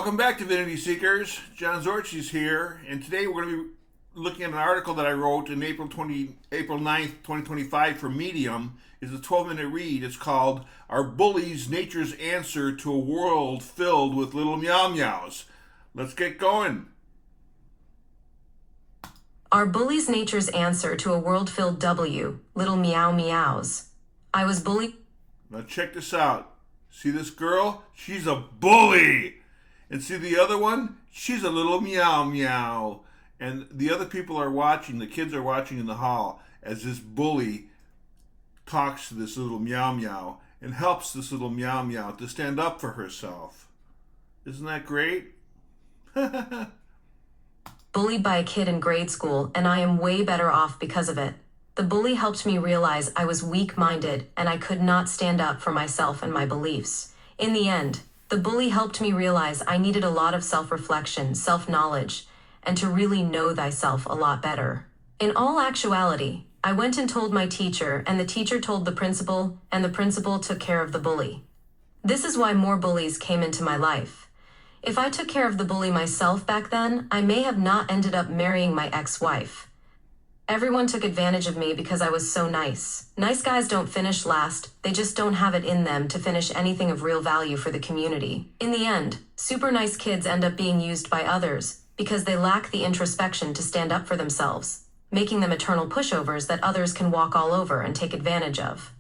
Welcome back, Divinity Seekers. John Tzortzis here, and today we're going to be looking at an article that I wrote in April 9th, 2025 for Medium. It's a 12-minute read. It's called Are Bullies Nature's Answer to a World Filled with Little Meow-meows? Let's get going. Are bullies nature's answer to a world filled little meow-meows? I was bullied. Now check this out. See this girl? She's a bully. And see the other one? She's a little meow-meow. And the other people are watching, the kids are watching in the hall as this bully talks to this little meow-meow and helps this little meow-meow to stand up for herself. Isn't that great? Bullied by a kid in grade school, and I am way better off because of it. The bully helped me realize I was weak-minded and I could not stand up for myself and my beliefs. In the end, the bully helped me realize I needed a lot of self-reflection, self-knowledge, and to really know thyself a lot better. In all actuality, I went and told my teacher, and the teacher told the principal, and the principal took care of the bully. This is why more bullies came into my life. If I took care of the bully myself back then, I may have not ended up marrying my ex-wife. Everyone took advantage of me because I was so nice. Nice guys don't finish last, they just don't have it in them to finish anything of real value for the community. In the end, super nice kids end up being used by others because they lack the introspection to stand up for themselves, making them eternal pushovers that others can walk all over and take advantage of.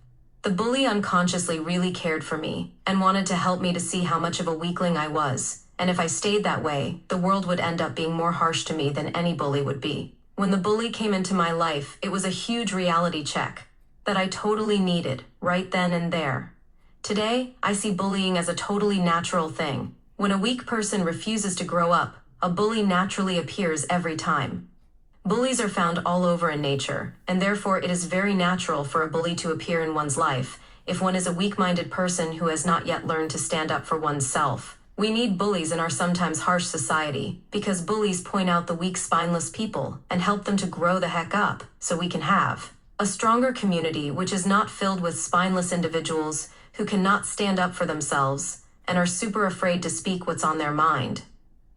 The bully unconsciously really cared for me and wanted to help me to see how much of a weakling I was. And if I stayed that way, the world would end up being more harsh to me than any bully would be. When the bully came into my life, it was a huge reality check that I totally needed right then and there. Today, I see bullying as a totally natural thing. When a weak person refuses to grow up, a bully naturally appears every time. Bullies are found all over in nature, and therefore it is very natural for a bully to appear in one's life if one is a weak-minded person who has not yet learned to stand up for oneself. We need bullies in our sometimes harsh society because bullies point out the weak, spineless people and help them to grow the heck up so we can have a stronger community which is not filled with spineless individuals who cannot stand up for themselves and are super afraid to speak what's on their mind.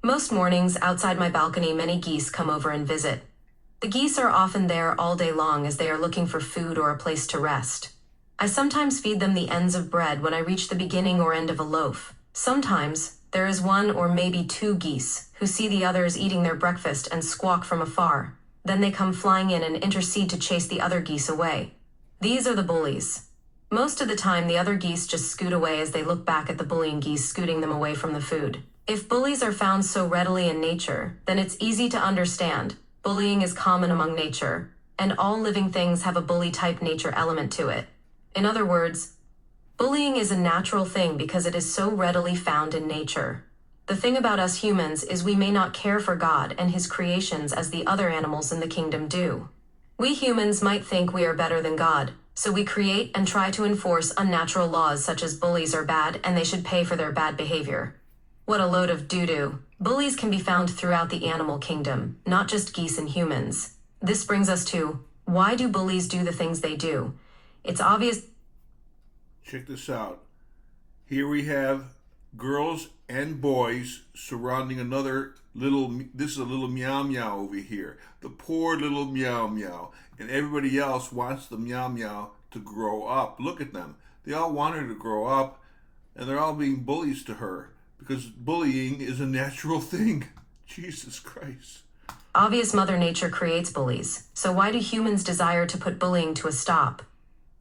Most mornings outside my balcony, many geese come over and visit. The geese are often there all day long as they are looking for food or a place to rest. I sometimes feed them the ends of bread when I reach the beginning or end of a loaf. Sometimes, there is one or maybe two geese who see the others eating their breakfast and squawk from afar. Then they come flying in and intercede to chase the other geese away. These are the bullies. Most of the time, the other geese just scoot away as they look back at the bullying geese scooting them away from the food. If bullies are found so readily in nature, then it's easy to understand. Bullying is common among nature, and all living things have a bully-type nature element to it. In other words, bullying is a natural thing because it is so readily found in nature. The thing about us humans is we may not care for God and His creations as the other animals in the kingdom do. We humans might think we are better than God, so we create and try to enforce unnatural laws such as bullies are bad and they should pay for their bad behavior. What a load of doo-doo. Bullies can be found throughout the animal kingdom, not just geese and humans. This brings us to, why do bullies do the things they do? It's obvious. Check this out. Here we have girls and boys surrounding another little, this is a little meow-meow over here. The poor little meow-meow. And everybody else wants the meow-meow to grow up. Look at them. They all want her to grow up, and they're all being bullies to her because bullying is a natural thing. Jesus Christ. Obvious Mother Nature creates bullies. So why do humans desire to put bullying to a stop?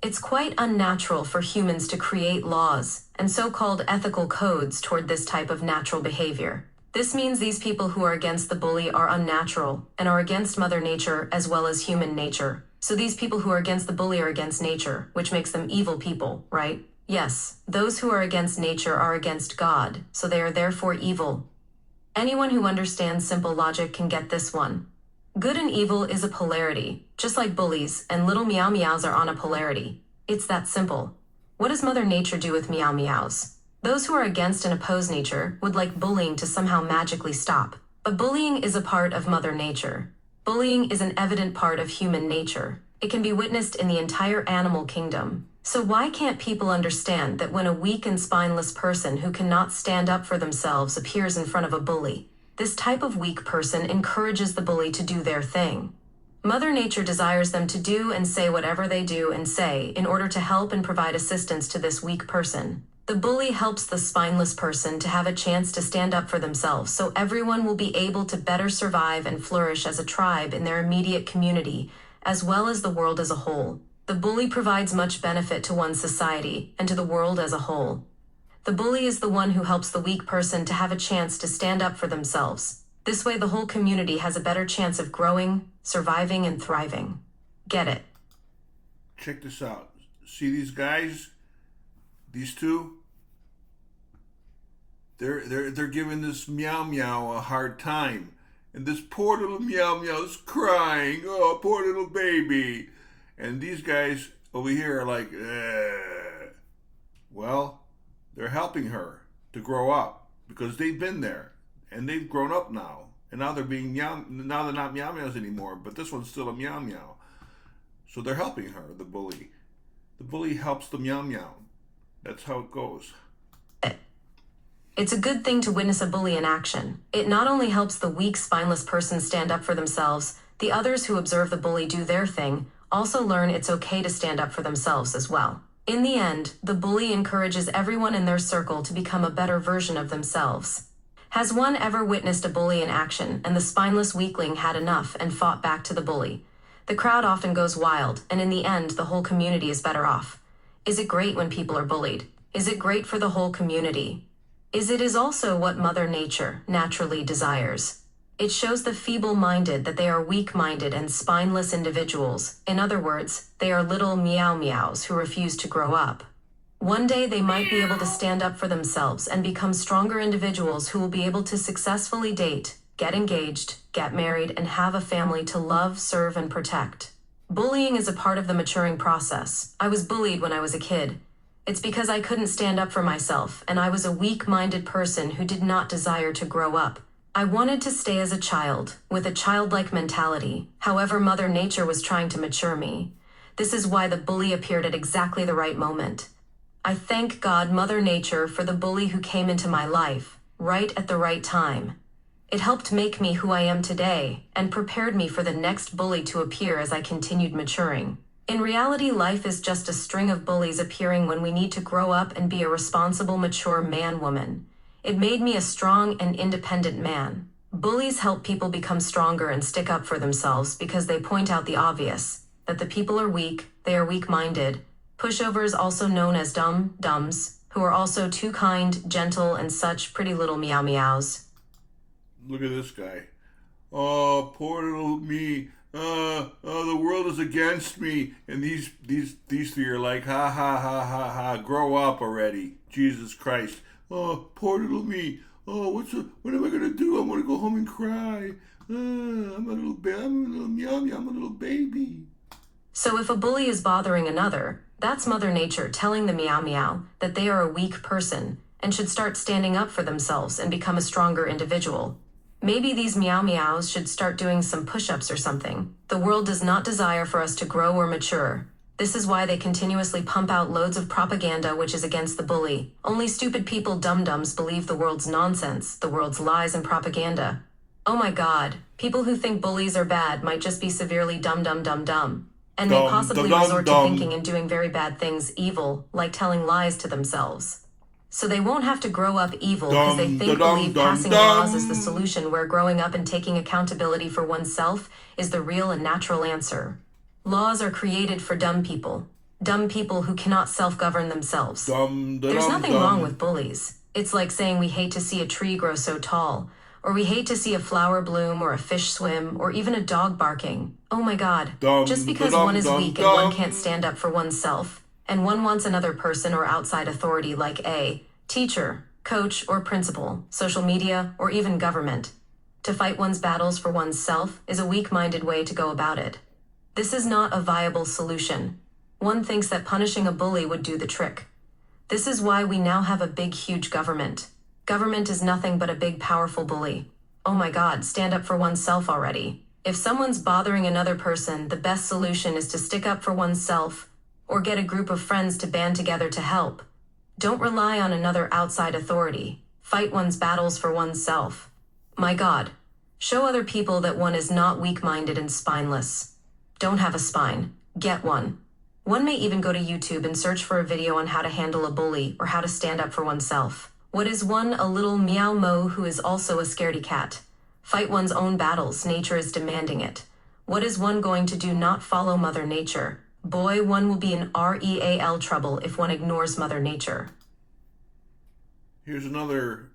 It's quite unnatural for humans to create laws and so-called ethical codes toward this type of natural behavior. This means these people who are against the bully are unnatural and are against Mother Nature as well as human nature. So these people who are against the bully are against nature, which makes them evil people, right? Yes, those who are against nature are against God, so they are therefore evil. Anyone who understands simple logic can get this one. Good and evil is a polarity, just like bullies, and little meow-meows are on a polarity. It's that simple. What does Mother Nature do with meow-meows? Those who are against and oppose nature would like bullying to somehow magically stop. But bullying is a part of Mother Nature. Bullying is an evident part of human nature. It can be witnessed in the entire animal kingdom. So why can't people understand that when a weak and spineless person who cannot stand up for themselves appears in front of a bully, this type of weak person encourages the bully to do their thing? Mother Nature desires them to do and say whatever they do and say in order to help and provide assistance to this weak person. The bully helps the spineless person to have a chance to stand up for themselves so everyone will be able to better survive and flourish as a tribe in their immediate community, as well as the world as a whole. The bully provides much benefit to one's society and to the world as a whole. The bully is the one who helps the weak person to have a chance to stand up for themselves. This way the whole community has a better chance of growing, surviving, and thriving. Get it? Check this out. See these guys? These two? They're giving this meow-meow a hard time. And this poor little meow-meow is crying. Oh, poor little baby. And these guys over here are like, well, they're helping her to grow up because they've been there and they've grown up now. And now they're being now they're not meow-meows anymore, but this one's still a meow-meow. So they're helping her, the bully. The bully helps the meow-meow. That's how it goes. It's a good thing to witness a bully in action. It not only helps the weak, spineless person stand up for themselves, the others who observe the bully do their thing also learn it's okay to stand up for themselves as well. In the end, the bully encourages everyone in their circle to become a better version of themselves. Has one ever witnessed a bully in action and the spineless weakling had enough and fought back to the bully? The crowd often goes wild, and in the end, the whole community is better off. Is it great when people are bullied? Is it great for the whole community? It is also what Mother Nature naturally desires. It shows the feeble-minded that they are weak-minded and spineless individuals. In other words, they are little meow-meows who refuse to grow up. One day they might be able to stand up for themselves and become stronger individuals who will be able to successfully date, get engaged, get married, and have a family to love, serve, and protect. Bullying is a part of the maturing process. I was bullied when I was a kid. It's because I couldn't stand up for myself, and I was a weak-minded person who did not desire to grow up. I wanted to stay as a child, with a childlike mentality. However, Mother Nature was trying to mature me. This is why the bully appeared at exactly the right moment. I thank God, Mother Nature, for the bully who came into my life, right at the right time. It helped make me who I am today, and prepared me for the next bully to appear as I continued maturing. In reality, life is just a string of bullies appearing when we need to grow up and be a responsible, mature man-woman. It made me a strong and independent man. Bullies help people become stronger and stick up for themselves because they point out the obvious, that the people are weak, they are weak-minded. Pushovers, also known as dumbs, who are also too kind, gentle, and such pretty little meow-meows. Look at this guy. Oh, poor little me. The world is against me. And these three are like, ha, ha, ha, ha, ha, grow up already. Jesus Christ. Oh, poor little me. Oh, what am I going to do? I'm going to go home and cry. I'm a little meow-meow. I'm a little baby. So if a bully is bothering another, that's Mother Nature telling the meow-meow that they are a weak person and should start standing up for themselves and become a stronger individual. Maybe these meow-meows should start doing some push-ups or something. The world does not desire for us to grow or mature. This is why they continuously pump out loads of propaganda which is against the bully. Only stupid people, dum-dums, believe the world's nonsense, the world's lies and propaganda. Oh my God, people who think bullies are bad might just be severely dumb. And may possibly resort to thinking and doing very bad things, evil, like telling lies to themselves. So they won't have to grow up evil because they believe passing laws is the solution, where growing up and taking accountability for oneself is the real and natural answer. Laws are created for dumb people who cannot self-govern themselves. There's nothing wrong with bullies. It's like saying we hate to see a tree grow so tall, or we hate to see a flower bloom or a fish swim, or even a dog barking. Oh my God, just because one is weak and one can't stand up for oneself, and one wants another person or outside authority like a teacher, coach, or principal, social media, or even government, to fight one's battles for oneself is a weak-minded way to go about it. This is not a viable solution. One thinks that punishing a bully would do the trick. This is why we now have a big, huge government. Government is nothing but a big, powerful bully. Oh my God, stand up for oneself already. If someone's bothering another person, the best solution is to stick up for oneself. or get a group of friends to band together to help. Don't rely on another outside authority. Fight one's battles for oneself. My God, show other people that one is not weak-minded and spineless. Don't have a spine. Get one. One may even go to YouTube and search for a video on how to handle a bully or how to stand up for oneself. What is one? A little meow-mo who is also a scaredy cat. Fight one's own battles. Nature is demanding it. What is one going to do? Not follow Mother Nature. Boy, one will be in real trouble if one ignores Mother Nature. Here's another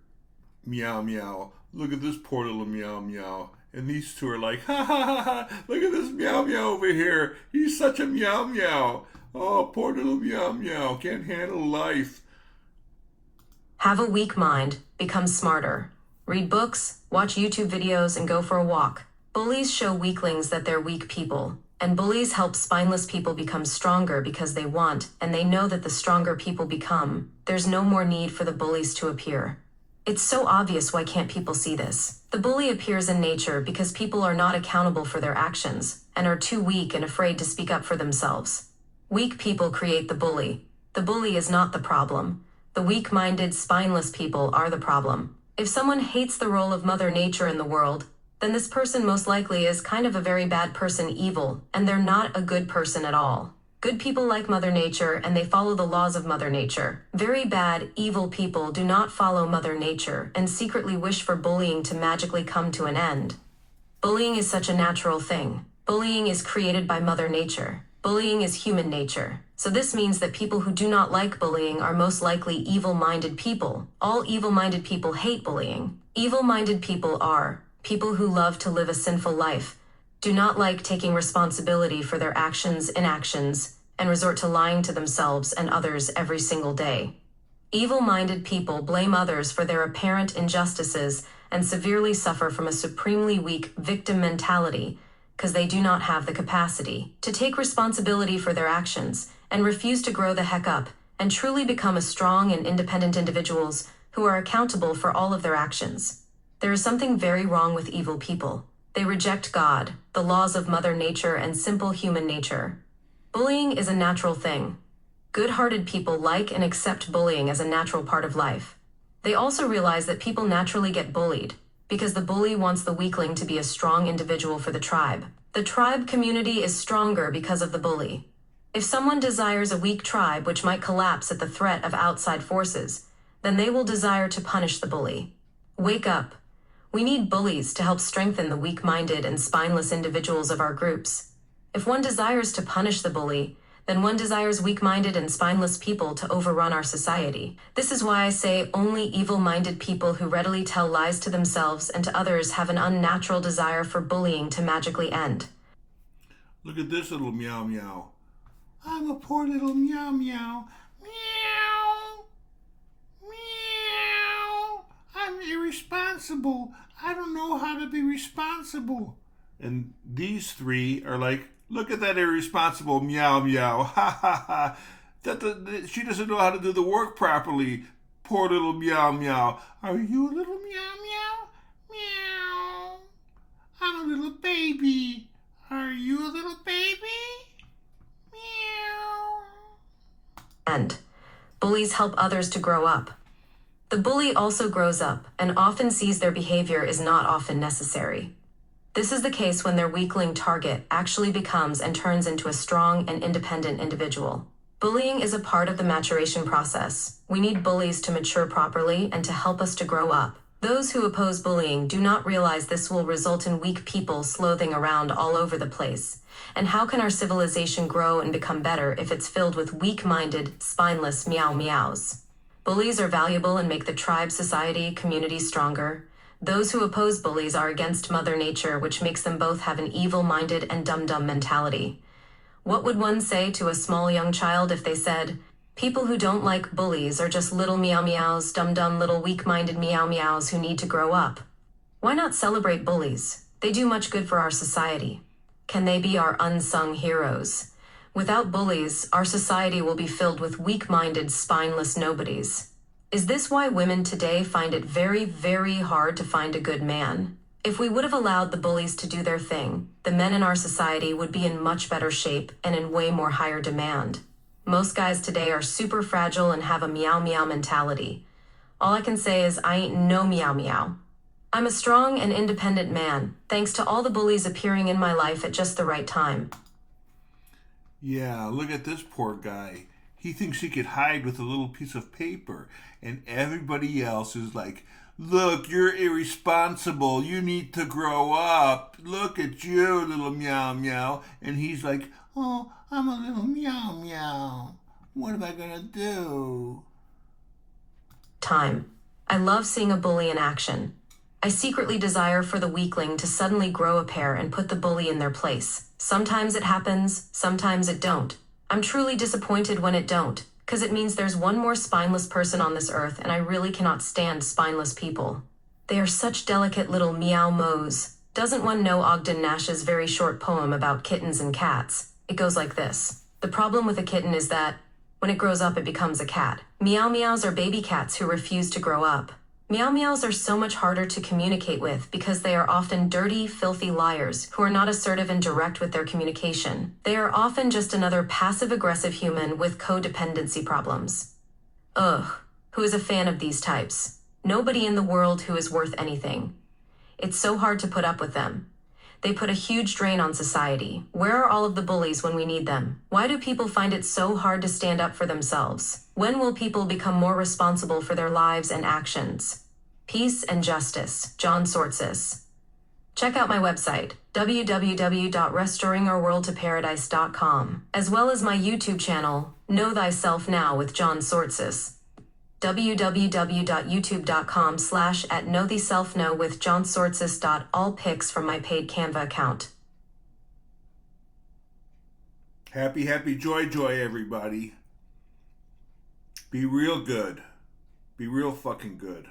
meow-meow. Look at this poor little meow-meow. And these two are like, ha ha ha ha, look at this meow-meow over here. He's such a meow-meow. Oh, poor little meow-meow, can't handle life. Have a weak mind. Become smarter. Read books, watch YouTube videos, and go for a walk. Bullies show weaklings that they're weak people. And bullies help spineless people become stronger because they want, and they know that the stronger people become, there's no more need for the bullies to appear. It's so obvious, why can't people see this? The bully appears in nature because people are not accountable for their actions, and are too weak and afraid to speak up for themselves. Weak people create the bully. The bully is not the problem. The weak-minded, spineless people are the problem. If someone hates the role of Mother Nature in the world, then this person most likely is kind of a very bad person, evil, and they're not a good person at all. Good people like Mother Nature, and they follow the laws of Mother Nature. Very bad, evil people do not follow Mother Nature and secretly wish for bullying to magically come to an end. Bullying is such a natural thing. Bullying is created by Mother Nature. Bullying is human nature. So this means that people who do not like bullying are most likely evil-minded people. All evil-minded people hate bullying. Evil-minded people are people who love to live a sinful life, do not like taking responsibility for their actions, inactions, and resort to lying to themselves and others every single day. Evil-minded people blame others for their apparent injustices and severely suffer from a supremely weak victim mentality because they do not have the capacity to take responsibility for their actions and refuse to grow the heck up and truly become a strong and independent individuals who are accountable for all of their actions. There is something very wrong with evil people. They reject God, the laws of Mother Nature, and simple human nature. Bullying is a natural thing. Good-hearted people like and accept bullying as a natural part of life. They also realize that people naturally get bullied because the bully wants the weakling to be a strong individual for the tribe. The tribe community is stronger because of the bully. If someone desires a weak tribe which might collapse at the threat of outside forces, then they will desire to punish the bully. Wake up. We need bullies to help strengthen the weak-minded and spineless individuals of our groups. If one desires to punish the bully, then one desires weak-minded and spineless people to overrun our society. This is why I say only evil-minded people who readily tell lies to themselves and to others have an unnatural desire for bullying to magically end. Look at this little meow-meow. I'm a poor little meow-meow. Meow. Meow. I'm irresponsible. I don't know how to be responsible. And these three are like, look at that irresponsible meow-meow. Ha ha ha. She doesn't know how to do the work properly. Poor little meow-meow. Are you a little meow-meow? Meow. I'm a little baby. Are you a little baby? Meow. And bullies help others to grow up. The bully also grows up and often sees their behavior is not often necessary. This is the case when their weakling target actually becomes and turns into a strong and independent individual. Bullying is a part of the maturation process. We need bullies to mature properly and to help us to grow up. Those who oppose bullying do not realize this will result in weak people slothing around all over the place. And how can our civilization grow and become better if it's filled with weak-minded, spineless meow-meows? Bullies are valuable and make the tribe, society, community stronger. Those who oppose bullies are against Mother Nature, which makes them both have an evil-minded and dumb mentality. What would one say to a small young child if they said, people who don't like bullies are just little meow-meows, dumb little weak-minded meow-meows who need to grow up? Why not celebrate bullies? They do much good for our society. Can they be our unsung heroes? Without bullies, our society will be filled with weak-minded, spineless nobodies. Is this why women today find it very, very hard to find a good man? If we would have allowed the bullies to do their thing, the men in our society would be in much better shape and in way more higher demand. Most guys today are super fragile and have a meow-meow mentality. All I can say is I ain't no meow-meow. I'm a strong and independent man, thanks to all the bullies appearing in my life at just the right time. Yeah, look at this poor guy. He thinks he could hide with a little piece of paper, and everybody else is like, look, you're irresponsible. You need to grow up. Look at you, little meow meow. And he's like, oh, I'm a little meow meow. What am I going to do? Time. I love seeing a bully in action. I secretly desire for the weakling to suddenly grow a pair and put the bully in their place. Sometimes it happens, sometimes it don't. I'm truly disappointed when it don't, because it means there's one more spineless person on this earth, and I really cannot stand spineless people. They are such delicate little meow-mows. Doesn't one know Ogden Nash's very short poem about kittens and cats? It goes like this. The problem with a kitten is that, when it grows up it becomes a cat. Meow-meows are baby cats who refuse to grow up. Meow-meows are so much harder to communicate with because they are often dirty, filthy liars who are not assertive and direct with their communication. They are often just another passive-aggressive human with codependency problems. Ugh, who is a fan of these types? Nobody in the world who is worth anything. It's so hard to put up with them. They put a huge drain on society. Where are all of the bullies when we need them? Why do people find it so hard to stand up for themselves? When will people become more responsible for their lives and actions? Peace and Justice, John Tzortzis. Check out my website, www.restoringourworldtoparadise.com, as well as my YouTube channel, Know Thyself Now with John Tzortzis. www.youtube.com/@KnowThyselfNow with John Tzortzis. All pics from my paid Canva account. Happy, happy, joy, joy, everybody. Be real good. Be real fucking good.